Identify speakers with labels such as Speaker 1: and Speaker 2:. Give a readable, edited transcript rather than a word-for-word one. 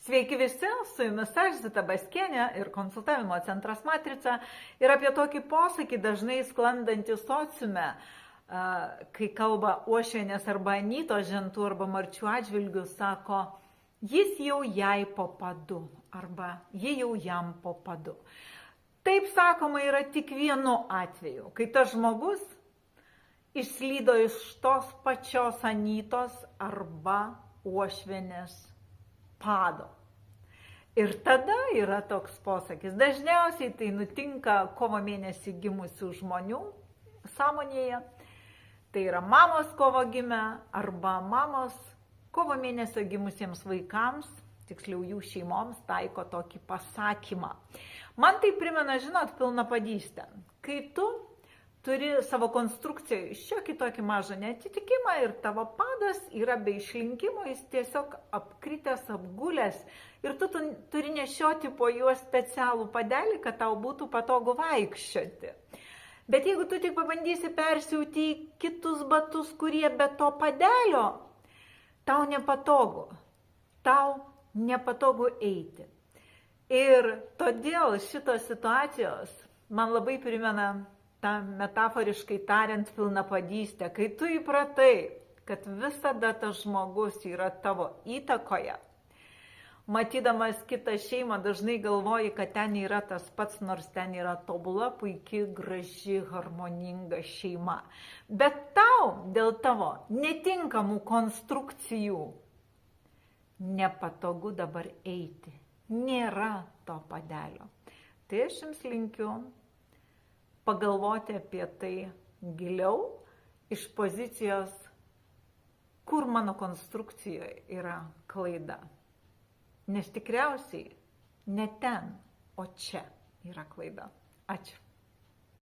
Speaker 1: Sveiki visi, su jumis aš, Zita Baskienė ir konsultavimo centras Matrica. Ir apie tokį posakį dažnai sklandantį sociume, kai kalba uošvienės arba anytos žentų arba marčių atžvilgių, sako, jis jau jai po padu arba ji jau jam po padu. Taip sakoma yra tik vienu atveju, kai tas žmogus išslydo iš tos pačios anytos arba uošvienės pado. Ir tada yra toks posakis. Dažniausiai tai nutinka kovo mėnesį gimusių žmonių sąmonėje. Tai yra mamos kovo gimę arba mamos kovo mėnesio gimusiems vaikams, tiksliau jų šeimoms, taiko tokį pasakymą. Man tai primena, žinot, pilnapadystę. Kai tu turi savo konstrukcijoje šiokį tokį mažą neatitikimą ir tavo padas yra be išlinkimo, jis tiesiog apkritęs, apgulęs ir tu turi nešioti po juo specialų padelį, kad tau būtų patogu vaikščioti. Bet jeigu tu tik pabandysi persiūti į kitus batus, kurie be to padelio, tau nepatogu eiti. Ir todėl šitos situacijos man labai primena tą metaforiškai tariant pilnapadystę, kai tu įpratai, kad visada tas žmogus yra tavo įtakoje. Matydamas kitą šeimą dažnai galvoji, kad ten yra tas pats, nors ten yra tobula, puiki, graži, harmoninga šeima. Bet tau dėl tavo netinkamų konstrukcijų nepatogu dabar eiti. Nėra to padelio. Tai aš jums linkiu pagalvoti apie tai giliau iš pozicijos, kur mano konstrukcijoje yra klaida. Nes tikriausiai ne ten, o čia yra klaida. Ačiū.